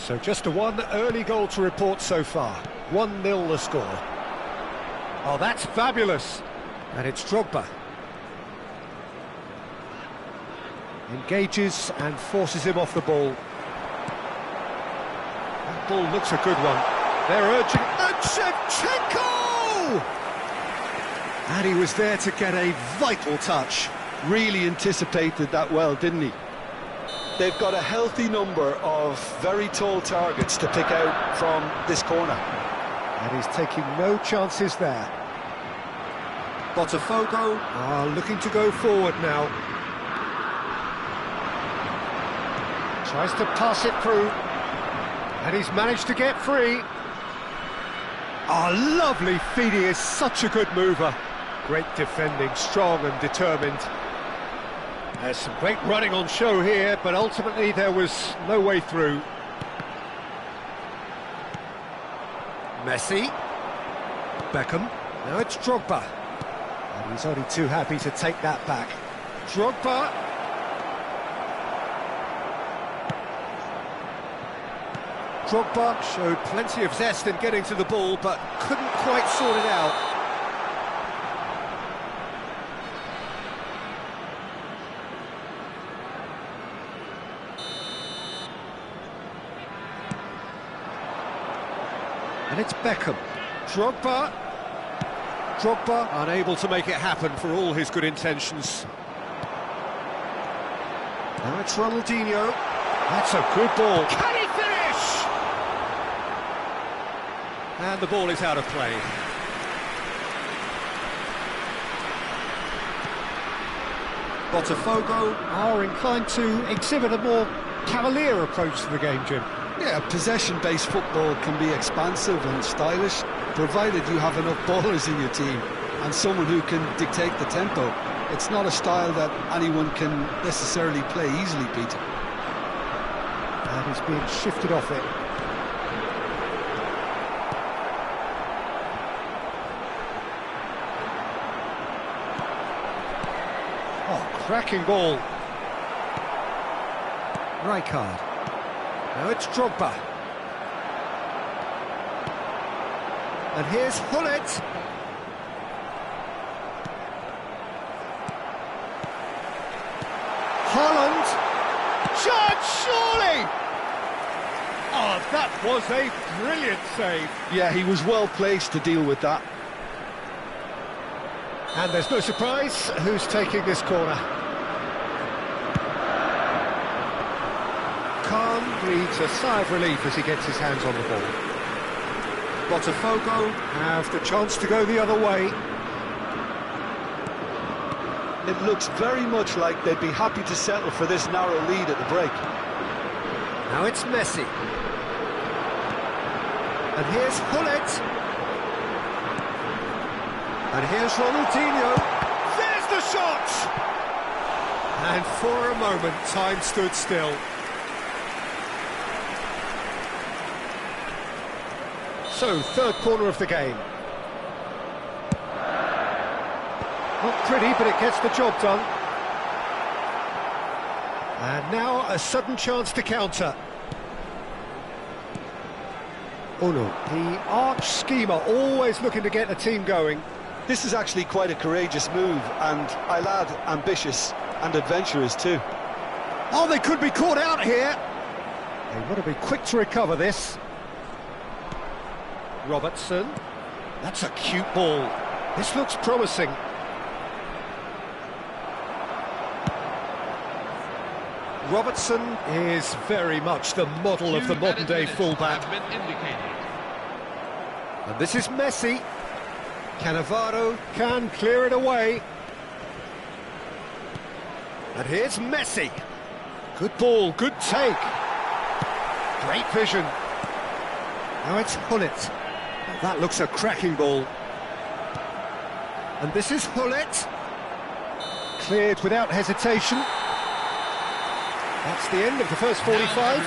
So just a one early goal to report so far. 1-0 the score. Oh, that's fabulous. And it's Drogba. Engages and forces him off the ball. That ball looks a good one. They're urging... And Shevchenko! And he was there to get a vital touch. Really anticipated that well, didn't he? They've got a healthy number of very tall targets to pick out from this corner. And he's taking no chances there. Botafogo are looking to go forward now. Tries to pass it through. And he's managed to get free. Oh, lovely feed. He is such a good mover. Great defending, strong and determined. There's some great running on show here, but ultimately there was no way through. Messi. Beckham. Now it's Drogba. And he's only too happy to take that back. Drogba. Drogba showed plenty of zest in getting to the ball, but couldn't quite sort it out. And it's Beckham. Drogba. Drogba unable to make it happen for all his good intentions. Now it's Ronaldinho. That's a good ball. Can he finish? And the ball is out of play. Botafogo are inclined to exhibit a more cavalier approach to the game, Jim. Yeah, possession-based football can be expansive and stylish, provided you have enough ballers in your team and someone who can dictate the tempo. It's not a style that anyone can necessarily play easily, Peter. And he's being shifted off it. Oh, cracking ball. Rijkaard. Now it's Drogba. And here's Hullet. Holland. Judge, surely! Oh, that was a brilliant save. Yeah, he was well placed to deal with that. And there's no surprise who's taking this corner. Khan breathes a sigh of relief as he gets his hands on the ball. Botafogo have the chance to go the other way. It looks very much like they'd be happy to settle for this narrow lead at the break. Now it's Messi. And here's Hullet. And here's Ronaldinho. There's the shot! And for a moment, time stood still. So, third corner of the game. Not pretty, but it gets the job done. And now a sudden chance to counter. Oh no, the arch schemer always looking to get the team going. This is actually quite a courageous move, and I'll add ambitious and adventurous too. Oh, they could be caught out here. They want to be quick to recover this. Robertson. That's a cute ball. This looks promising. Robertson is very much the model of the modern-day fullback. And this is Messi. Cannavaro can clear it away. And here's Messi. Good ball, good take. Great vision. Now it's Hullet. That looks a cracking ball. And this is Hullet. Cleared without hesitation. That's the end of the first 45.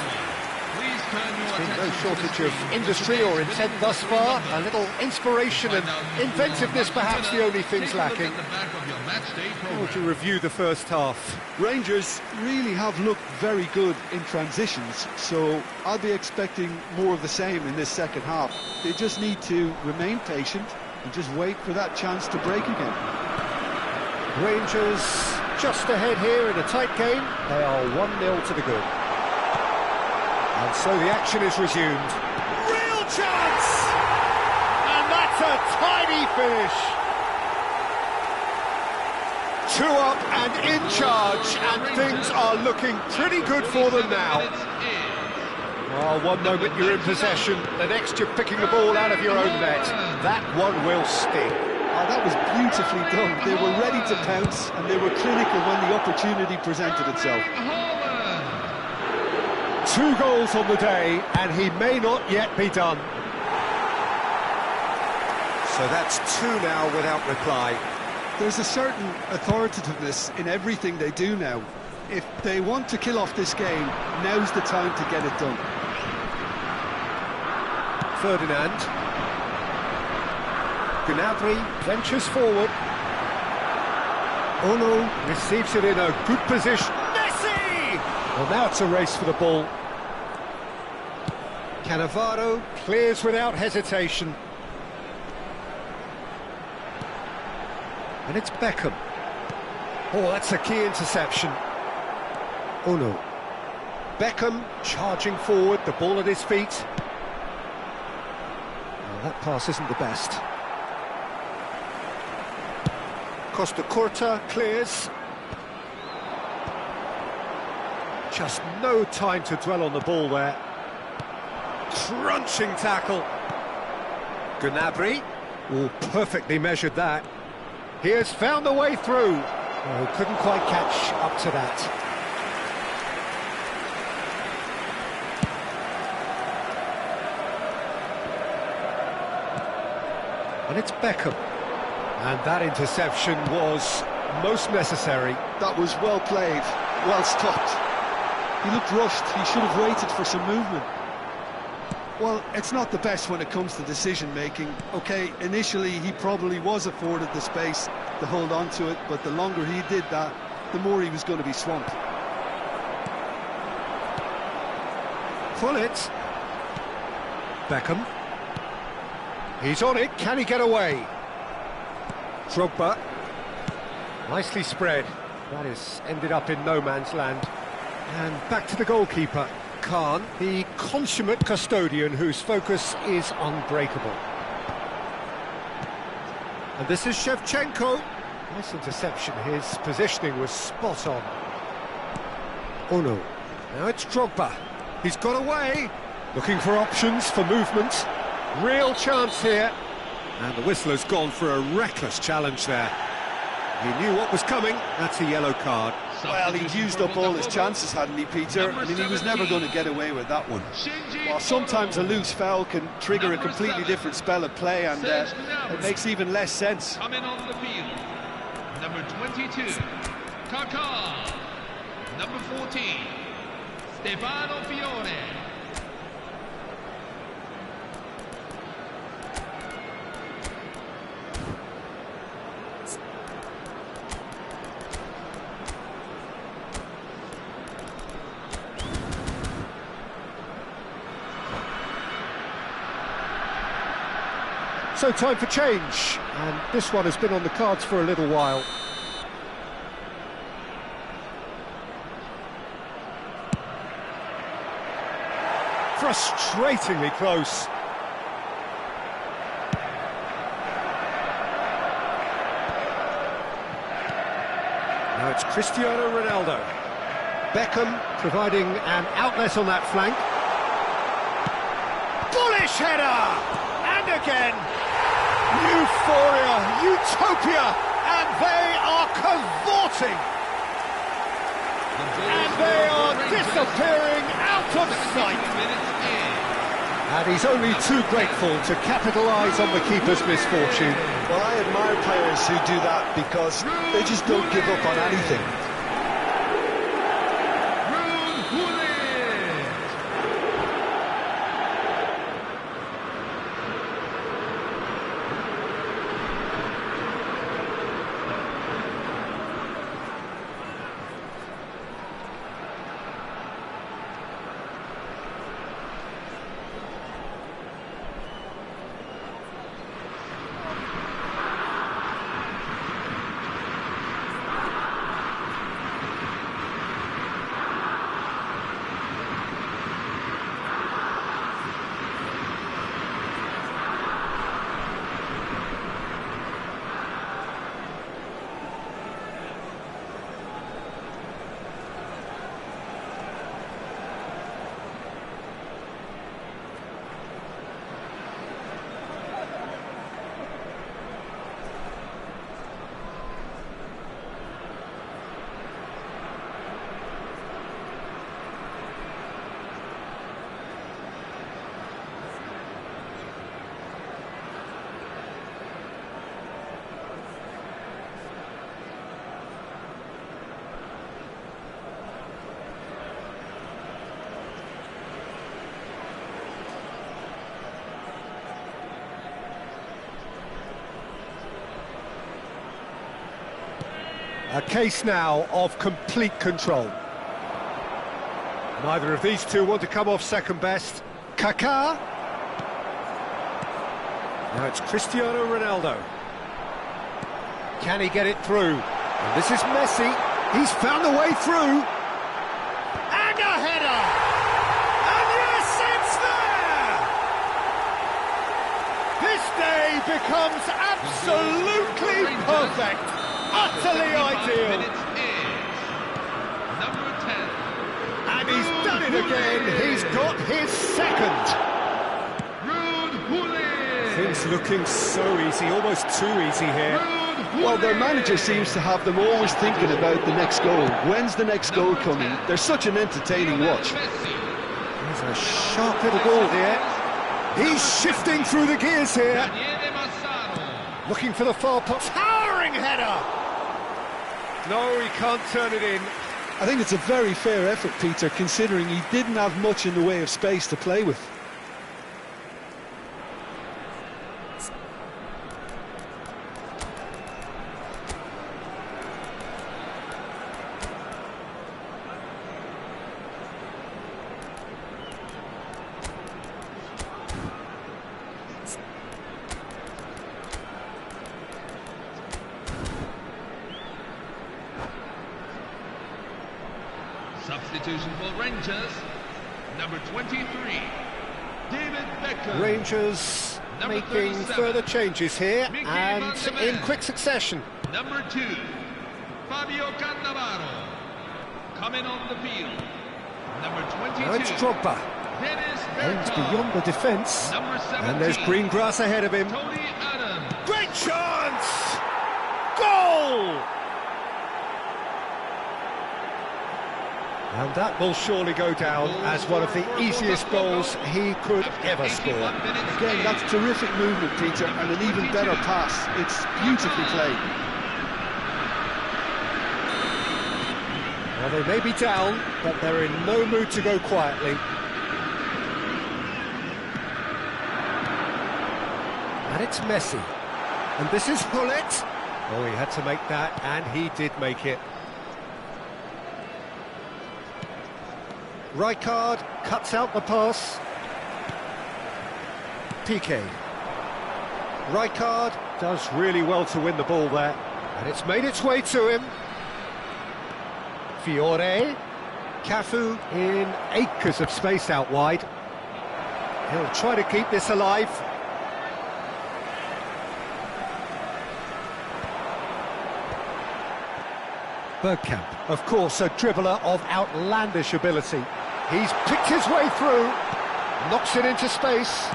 There's been no shortage of industry or intent thus far. A little inspiration and inventiveness perhaps the only things lacking. How would you review the first half? Rangers really have looked very good in transitions, so I'll be expecting more of the same in this second half. They just need to remain patient and just wait for that chance to break again. Rangers just ahead here in a tight game. They are 1-0 to the good. And so the action is resumed. Real chance! And that's a tidy finish. 2 up and in charge, and things are looking pretty good for them now. Well, one moment you're in possession, the next you're picking the ball out of your own net. That one will sting. Oh, that was beautifully done. They were ready to pounce, and they were clinical when the opportunity presented itself. 2 goals on the day, and he may not yet be done. So that's 2 now without reply. There's a certain authoritativeness in everything they do now. If they want to kill off this game, now's the time to get it done. Ferdinand. Gnabry ventures forward. Ono receives it in a good position. Messi! Well, now it's a race for the ball. Cannavaro clears without hesitation. And it's Beckham. Oh, that's a key interception. Ono. Beckham charging forward, the ball at his feet. Well, that pass isn't the best. Costa Curta clears. Just no time to dwell on the ball there. Crunching tackle. Gnabry. Oh, perfectly measured that. He has found the way through. Oh, couldn't quite catch up to that. And it's Beckham. And that interception was most necessary. That was well played, well stopped. He looked rushed, he should have waited for some movement. Well, it's not the best when it comes to decision-making. OK, initially he probably was afforded the space to hold on to it, but the longer he did that, the more he was going to be swamped. Full it. Beckham. He's on it, can he get away? Drogba. Nicely spread. That is ended up in no man's land. And back to the goalkeeper. Khan, the consummate custodian whose focus is unbreakable. And this is Shevchenko. Nice interception, his positioning was spot on. Ono. Now it's Drogba. He's got away. Looking for options for movement. Real chance here. And the whistler's gone for a reckless challenge there. He knew what was coming. That's a yellow card. Well, he'd used up all his chances, hadn't he, Peter? I mean, he was never going to get away with that one. Well, sometimes a loose foul can trigger a completely different spell of play, and it makes even less sense. Coming on the field, number 22, Kaká. Number 14, Stefano Fiore. So time for change, and this one has been on the cards for a little while. Frustratingly close. Now it's Cristiano Ronaldo. Beckham providing an outlet on that flank. Bullish header! And again! Euphoria, utopia, and they are cavorting. And they are disappearing out of sight. And he's only too grateful to capitalise on the keeper's misfortune. Well, I admire players who do that because they just don't give up on anything. A case now of complete control. Neither of these two want to come off second best. Kaká. Now it's Cristiano Ronaldo. Can he get it through? And this is Messi. He's found the way through. And a header! And yes, it's there! This day becomes absolutely perfect. Utterly ideal. Number 10. And he's done it again. He's got his second. Things looking so easy, almost too easy here. Well, their manager seems to have them always thinking about the next goal. When's the next goal coming? They're such an entertaining watch. There's a sharp little ball here. He's shifting through the gears here. Looking for the far post. Towering header! No, he can't turn it in. I think it's a very fair effort, Peter, considering he didn't have much in the way of space to play with. Substitution for Rangers, number 23, David Beckham. Rangers Number making 37, further changes here Mickey and van de in Ven. quick succession. Number 2, Fabio Cannavaro. Coming on the field, number 22, Now it's Drogba. Dennis Ends Bergkamp. beyond the defence. Number 17, And there's green grass ahead of him. Tony Adams. Great chance! Goal! And that will surely go down as one of the easiest goals he could ever score. Again, that's terrific movement, Peter, and an even better pass. It's beautifully played. Well, they may be down, but they're in no mood to go quietly. And it's Messi. And this is Hullet. Oh, he had to make that, and he did make it. Rijkaard cuts out the pass. Piqué. Rijkaard does really well to win the ball there. And it's made its way to him. Fiore. Cafu in acres of space out wide. He'll try to keep this alive. Bergkamp, of course, a dribbler of outlandish ability. He's picked his way through, knocks it into space.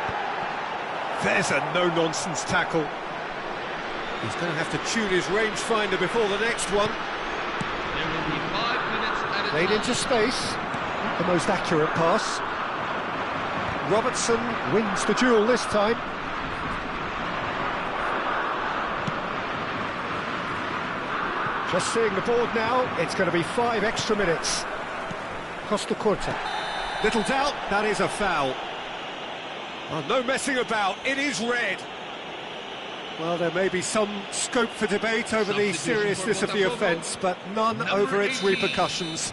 There's a no-nonsense tackle. He's going to have to tune his rangefinder before the next one. There will be 5 minutes at a Played time. into space, the most accurate pass. Robertson wins the duel this time. Just seeing the board now, it's going to be 5 extra minutes. Costa Corta. Little doubt, that is a foul. Well, no messing about, it is red. Well, there may be some scope for debate over the seriousness of the offence, but none over its repercussions.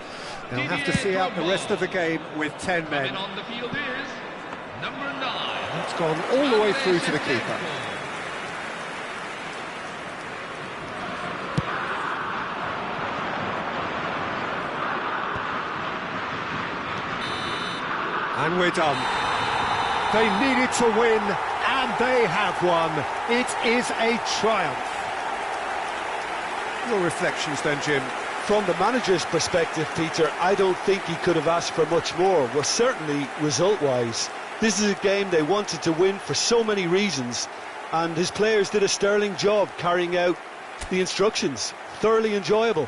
They'll have to see out the rest of the game with 10 men. Coming on the field is number 9. It's gone all the way through to the keeper. And we're done. They needed to win, and they have won. It is a triumph. Your reflections then, Jim? From the manager's perspective, Peter, I don't think he could have asked for much more. Well, certainly result-wise. This is a game they wanted to win for so many reasons, and his players did a sterling job carrying out the instructions. Thoroughly enjoyable.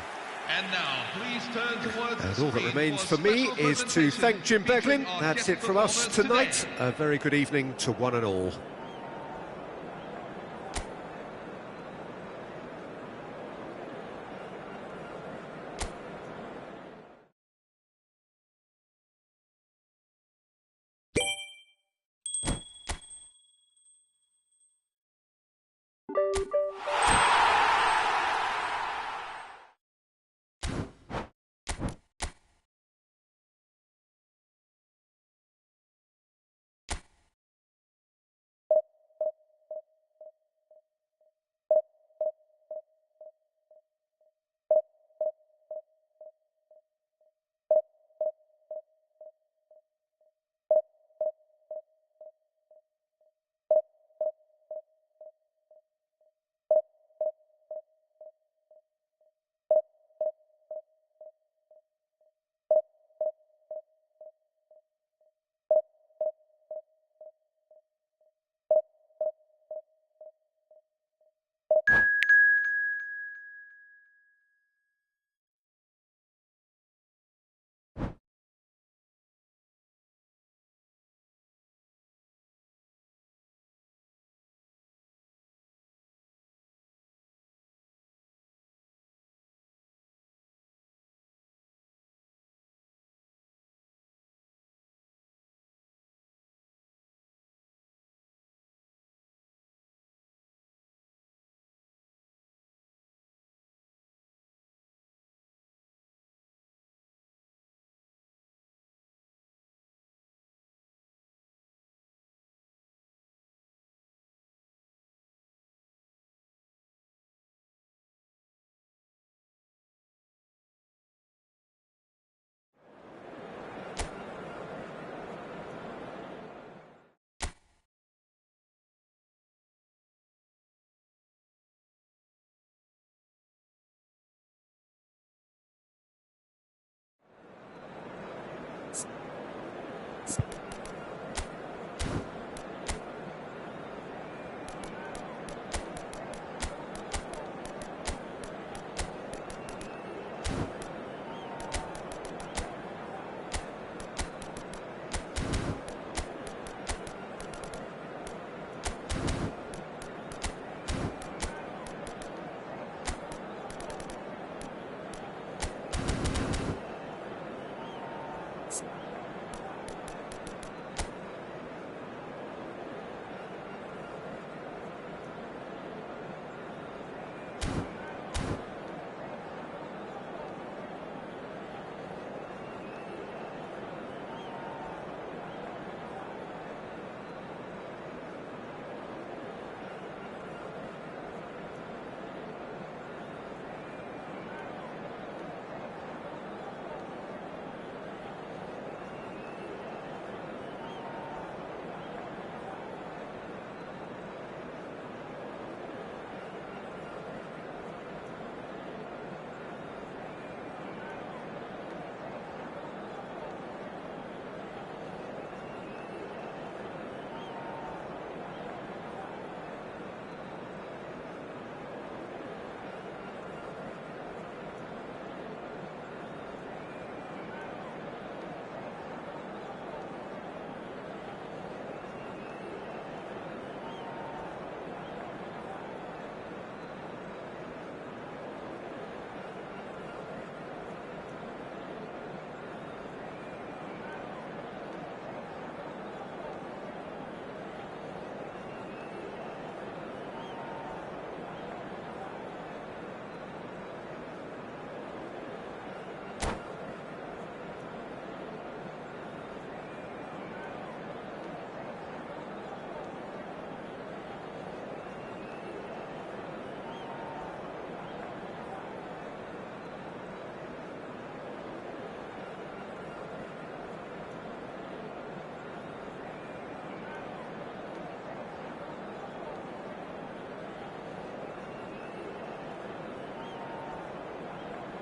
And now, please turn towards And the all that screen remains for a me special is to presentation thank Jim featuring Beglin. our That's guest it from us performers tonight. today. A very good evening to one and all.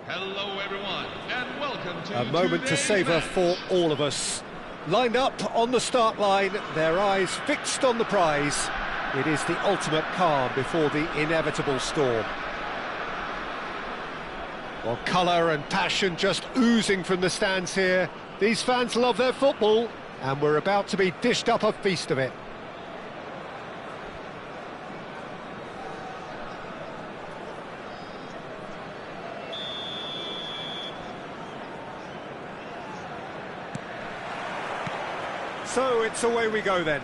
Hello, everyone, and welcome to A moment to today's savour match. for all of us. Lined up on the start line, their eyes fixed on the prize. It is the ultimate calm before the inevitable storm. Well, colour and passion just oozing from the stands here. These fans love their football, and we're about to be dished up a feast of it. So it's away we go then.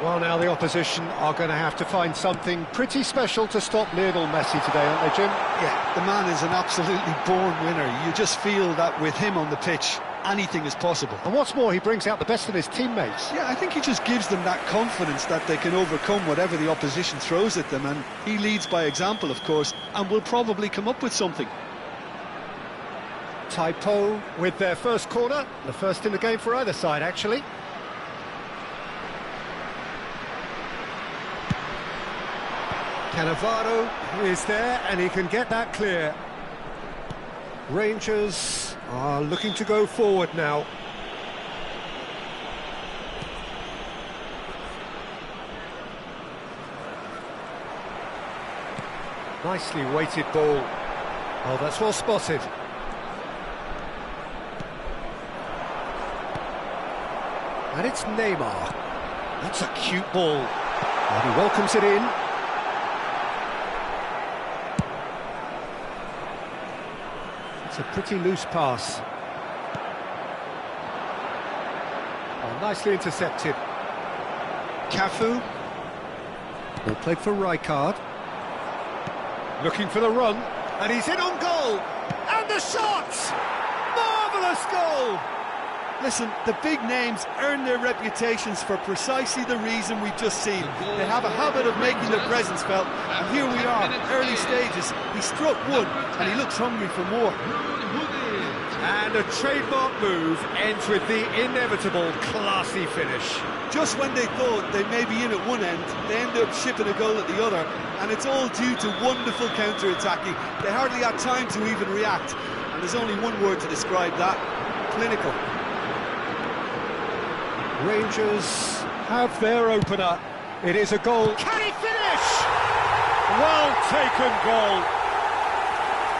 Well, now the opposition are going to have to find something pretty special to stop Lionel Messi today, aren't they, Jim? Yeah, the man is an absolutely born winner. You just feel that with him on the pitch, anything is possible. And what's more, he brings out the best in his teammates. Yeah, I think he just gives them that confidence that they can overcome whatever the opposition throws at them, and he leads by example, of course, and will probably come up with something. Taipo with their first corner, the first in the game for either side, actually. Cannavaro is there, and he can get that clear. Rangers are looking to go forward now. Nicely weighted ball. Oh, that's well spotted. And it's Neymar. That's a cute ball. And he welcomes it in. It's a pretty loose pass. Oh, nicely intercepted. Cafu. Ball played for Rijkaard. Looking for the run. And he's in on goal. And the shot! Marvellous goal! Listen, the big names earn their reputations for precisely the reason we've just seen. They have a habit of making their presence felt, and here we are, early stages. He struck one, and he looks hungry for more. And a trademark move ends with the inevitable classy finish. Just when they thought they may be in at one end, they end up shipping a goal at the other, and it's all due to wonderful counter-attacking. They hardly had time to even react, and there's only one word to describe that: clinical. Rangers have their opener. It is a goal. Can he finish? Well taken goal.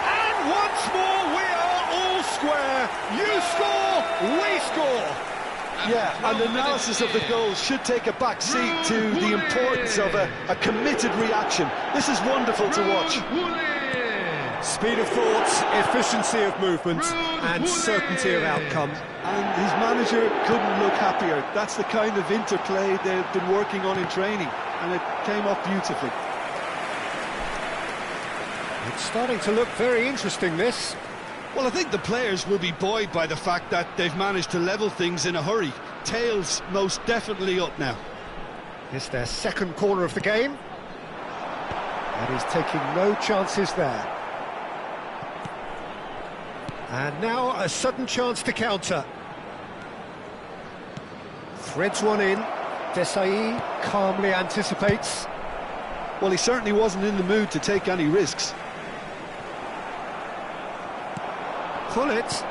And once more we are all square. You score, we score. Yeah, and analysis of the goal should take a back seat to the importance of a committed reaction. This is wonderful to watch. Speed of thought, efficiency of movement, and certainty of outcome. And his manager couldn't look happier. That's the kind of interplay they've been working on in training, and it came off beautifully. It's starting to look very interesting, this. Well, I think the players will be buoyed by the fact that they've managed to level things in a hurry. Tails most definitely up now. It's their second corner of the game. And he's taking no chances there. And now a sudden chance to counter. Threads one in. Desai calmly anticipates. Well, he certainly wasn't in the mood to take any risks. Pull it.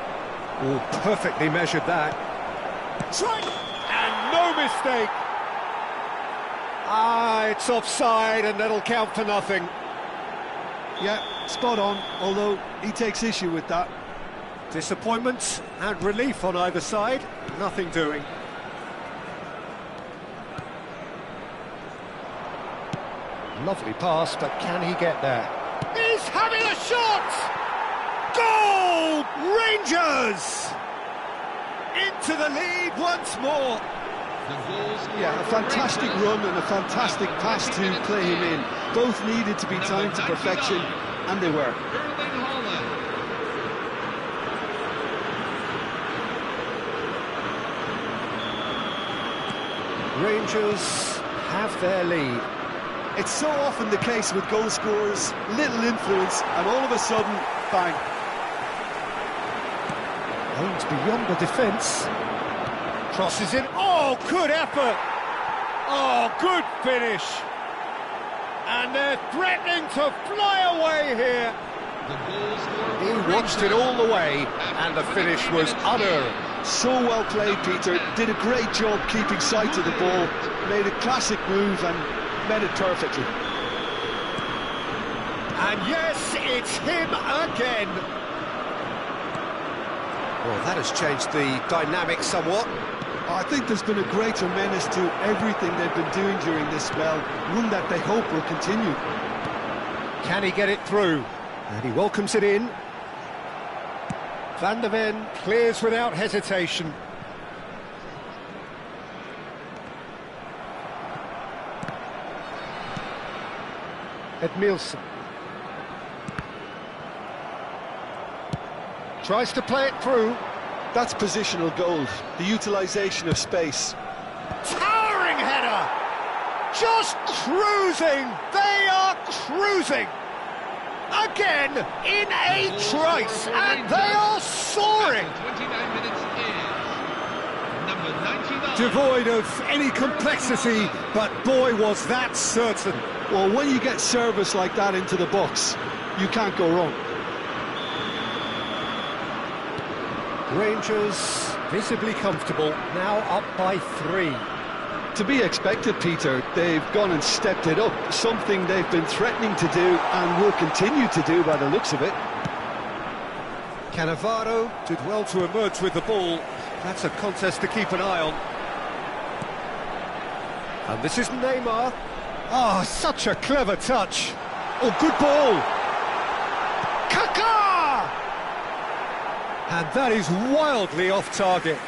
Oh, perfectly measured that. Try! And no mistake! Ah, it's offside, and that'll count for nothing. Yeah, spot on, although he takes issue with that. Disappointment and relief on either side, nothing doing. Lovely pass, but can he get there? He's having a shot! Goal! Rangers! Into the lead once more. Yeah, a fantastic run and a fantastic pass to play him in. Both needed to be timed to perfection, and they were. Rangers have their lead. It's so often the case with goal scorers, little influence, and all of a sudden, bang. Aims beyond the defence. Crosses in. Oh, good effort! Oh, good finish! And they're threatening to fly away here. The goal scorer He for watched it Rangers. all the way, and the finish was unearned. So well played, Peter. Did a great job keeping sight of the ball. Made a classic move and met it perfectly. And yes, it's him again. Well, that has changed the dynamic somewhat. I think there's been a greater menace to everything they've been doing during this spell, one that they hope will continue. Can he get it through? And he welcomes it in. Van der Ven clears without hesitation. Edmilson tries to play it through. That's positional gold, the utilisation of space. Towering header! Just cruising! They are cruising! Again, in a trice, and they are soaring! 29 minutes is number 99. Devoid of any complexity, but boy was that certain. Well, when you get service like that into the box, you can't go wrong. Rangers visibly comfortable, now up by 3. To be expected, Peter. They've gone and stepped it up, something they've been threatening to do and will continue to do by the looks of it. Cannavaro did well to emerge with the ball. That's a contest to keep an eye on. And this is Neymar. Oh, such a clever touch. Oh, good ball. Kaká! And that is wildly off target.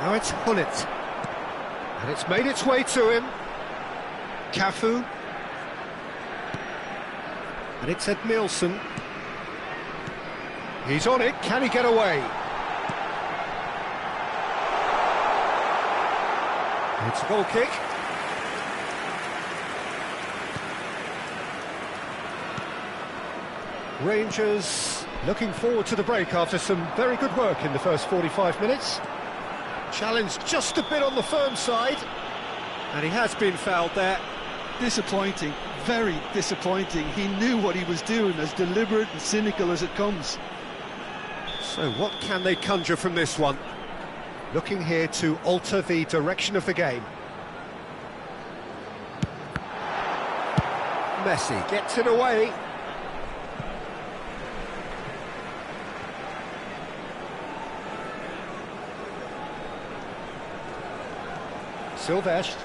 Now it's Hullet. And it's made its way to him. Cafu. And it's Edmilson. He's on it, can he get away? It's a goal kick. Rangers looking forward to the break after some very good work in the first 45 minutes. Challenge just a bit on the firm side, and he has been fouled there. Disappointing, very disappointing. He knew what he was doing, as deliberate and cynical as it comes. So what can they conjure from this one? Looking here to alter the direction of the game. Messi gets it away. Silvestre.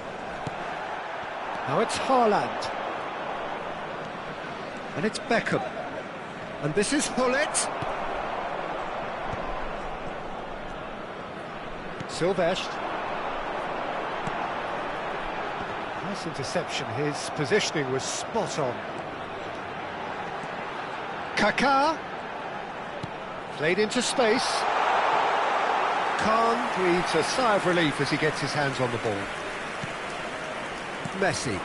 Now it's Haaland. And it's Beckham. And this is Hullet. Silvestre. Nice interception. His positioning was spot on. Kaká. Played into space. Khan breathes a sigh of relief as he gets his hands on the ball. Messi.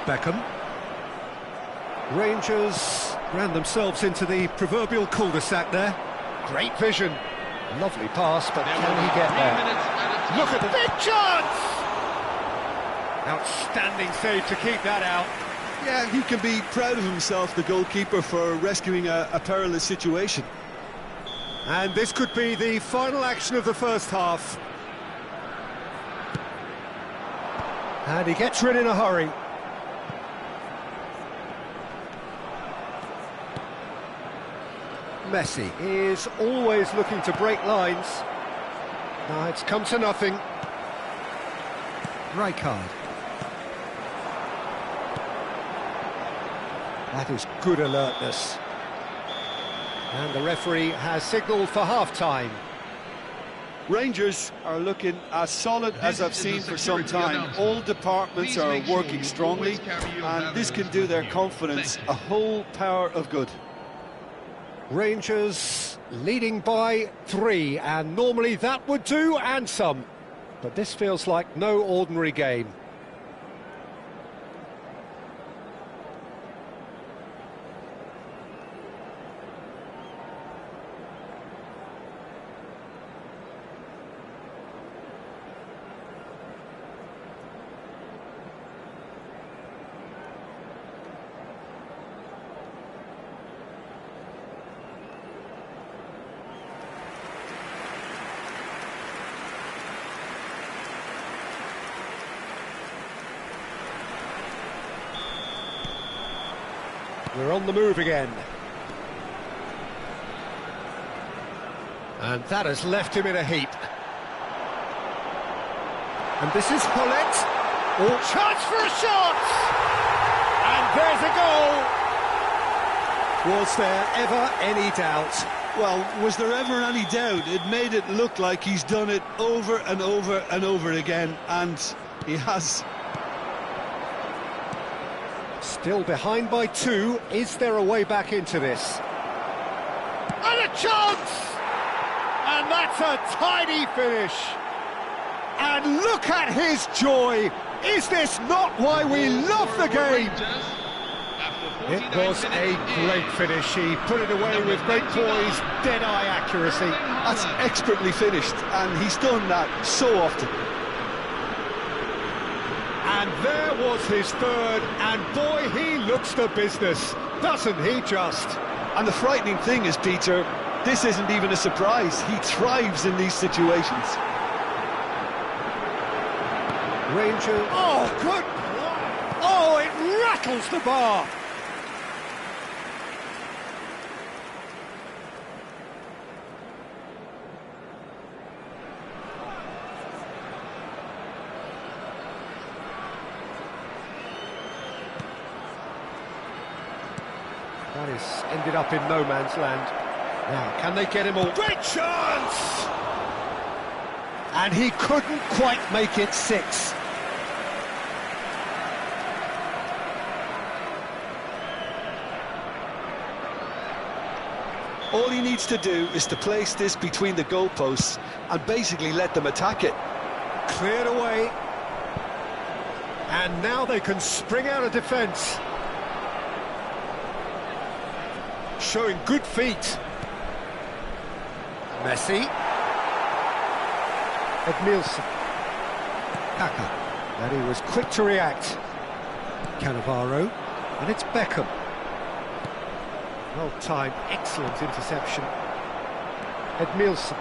Beckham. Rangers ran themselves into the proverbial cul-de-sac there. Great vision. Lovely pass, but can he get there? Look at the big chance! Outstanding save to keep that out. Yeah, he can be proud of himself, the goalkeeper, for rescuing a perilous situation. And this could be the final action of the first half. And he gets rid in a hurry. Messi is always looking to break lines. Now it's come to nothing. Rijkaard. That is good alertness. And the referee has signalled for half-time. Rangers are looking as solid as I've seen for some time. All departments are working strongly, and this can do their confidence a whole power of good. Rangers leading by 3, and normally that would do, and some. But this feels like no ordinary game. We're on the move again. And that has left him in a heap. And this is Paulette. Oh, chance for a shot! And there's a goal! Was there ever any doubt? Well, was there ever any doubt? It made it look like he's done it over and over and over again, and he has. Still behind by 2. Is there a way back into this? And a chance! And that's a tidy finish. And look at his joy. Is this not why we love the game? It was a great finish. He put it away with great poise, dead-eye accuracy. That's expertly finished, and he's done that so often. And there was his third, and boy, he looks the business, doesn't he just? And the frightening thing is, Peter, this isn't even a surprise. He thrives in these situations. Ranger. Oh, good. Oh, it rattles the bar. That is ended up in no man's land. Now, can they get him all? Great chance! And he couldn't quite make it 6. All he needs to do is to place this between the goalposts and basically let them attack it. Cleared away. And now they can spring out of defence. Showing good feet. Messi. Edmilson. Kaka. And he was quick to react. Cannavaro. And it's Beckham. Well-timed, excellent interception. Edmilson.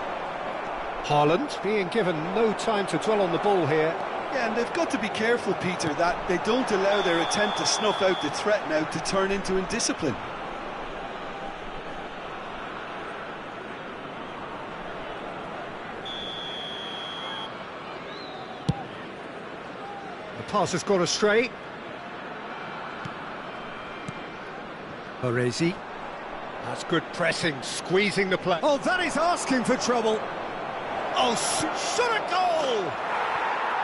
Haaland being given no time to dwell on the ball here. Yeah, and they've got to be careful, Peter, that they don't allow their attempt to snuff out the threat now to turn into indiscipline. The pass has gone astray. Baresi. That's good pressing, squeezing the play. Oh, that is asking for trouble. Oh, shot a goal!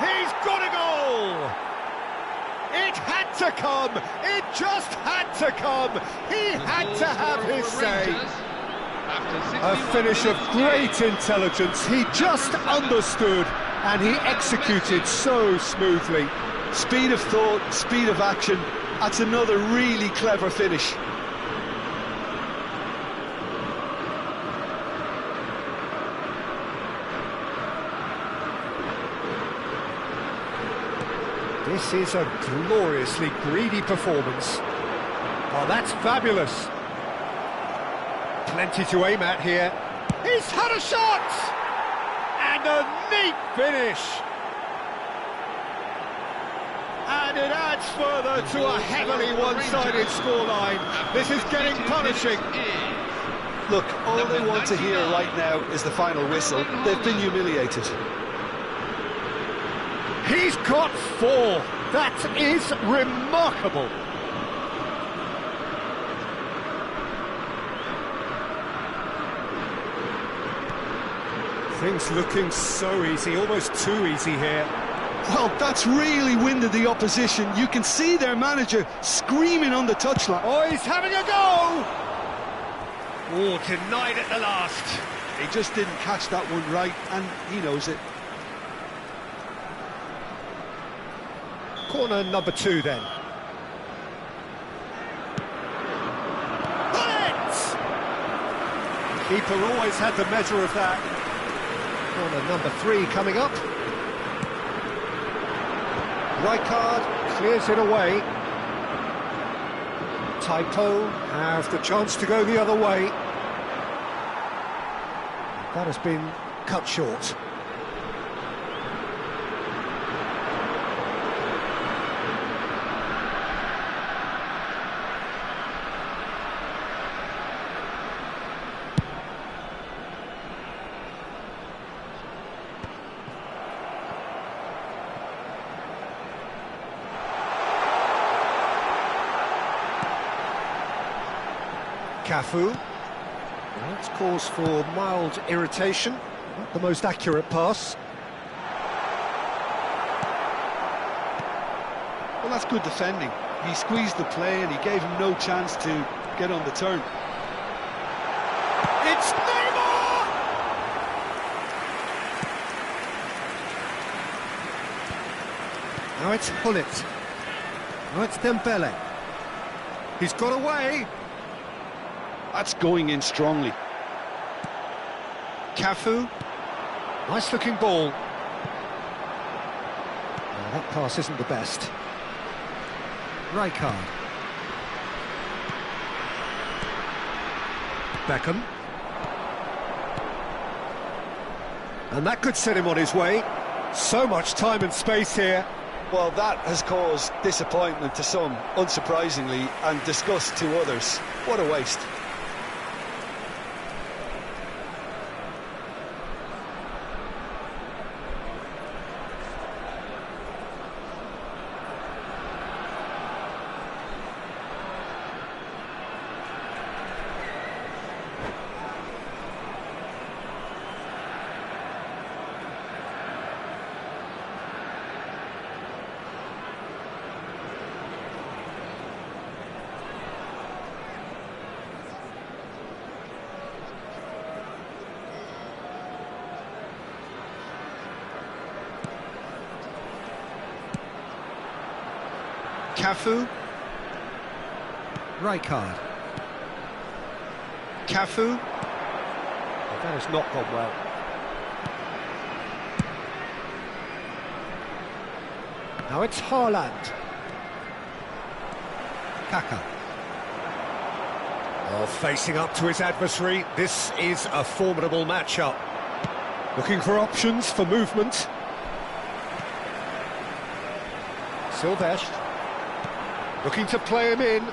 He's got a goal! It had to come! It just had to come! He had to have his say. A finish of great intelligence. He just understood, and he executed so smoothly. Speed of thought, speed of action. That's another really clever finish. This is a gloriously greedy performance. Oh, that's fabulous. Plenty to aim at here. He's had a shot! And a neat finish. And it adds further to a heavily one-sided scoreline. This is getting punishing. Look, all they want to hear right now is the final whistle. They've been humiliated. He's got 4. That is remarkable. Things looking so easy, almost too easy here. Well, that's really winded the opposition. You can see their manager screaming on the touchline. Oh, he's having a go! Oh, denied at the last. He just didn't catch that one right, and he knows it. Corner number 2 then. Bullet! Keeper always had the measure of that. Corner number 3 coming up. Rijkaard clears it away. Typo have the chance to go the other way. That has been cut short. Cafu. That's cause for mild irritation. Not the most accurate pass. Well, that's good defending. He squeezed the play and he gave him no chance to get on the turn. It's Neymar! Now it's Hullet. Now it's Dembele. He's got away. That's going in strongly. Cafu. Nice looking ball. Oh, that pass isn't the best. Rijkaard. Beckham. And that could set him on his way. So much time and space here. Well, that has caused disappointment to some, unsurprisingly, and disgust to others. What a waste. Cafu. Rijkaard. Cafu. Oh, that has not gone well. Now it's Haaland. Kaka. Oh, facing up to his adversary. This is a formidable matchup. Looking for options for movement. Silvestre. Looking to play him in.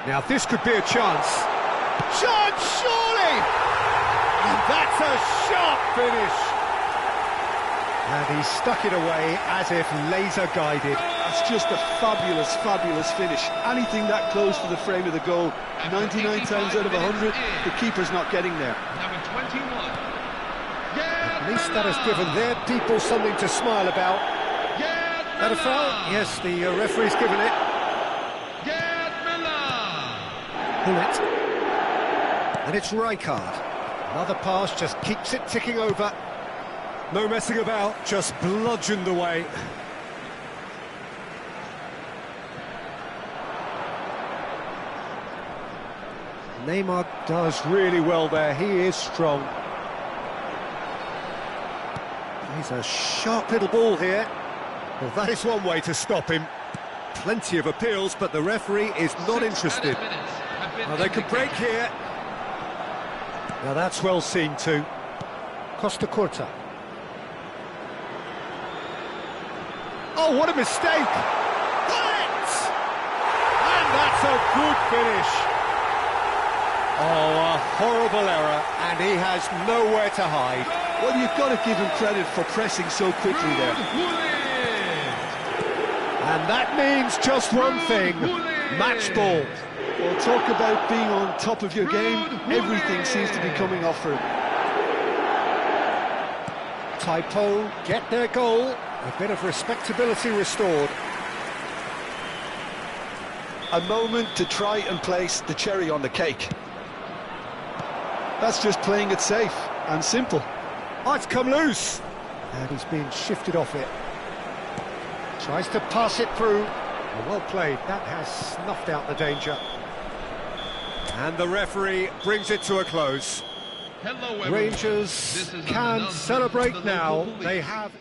Now this could be a chance. Chance, surely! And that's a sharp finish. And he stuck it away as if laser-guided. That's just a fabulous, fabulous finish. Anything that close to the frame of the goal, 99 times out of 100, the keeper's not getting there. Number 21. At least that has given their people something to smile about. That a foul? Yes, the referee's given it. Hullet. And it's Rijkaard. Another pass just keeps it ticking over. No messing about, just bludgeoned away. Neymar does really well there, he is strong. He's a sharp little ball here. Well, that is one way to stop him. Plenty of appeals, but the referee is not interested. Now they can break here. Now that's well seen too. Costa Curta. Oh, what a mistake! Hit! And that's a good finish. Oh, a horrible error, and he has nowhere to hide. Well, you've got to give him credit for pressing so quickly there. And that means just one thing, match ball. Well, talk about being on top of your game. Everything seems to be coming off for him. Taipo get their goal. A bit of respectability restored. A moment to try and place the cherry on the cake. That's just playing it safe and simple. Oh, it's come loose. And he's been shifted off it. Tries to pass it through. Well played. That has snuffed out the danger. And the referee brings it to a close. Hello, everyone. Rangers can celebrate now. They have...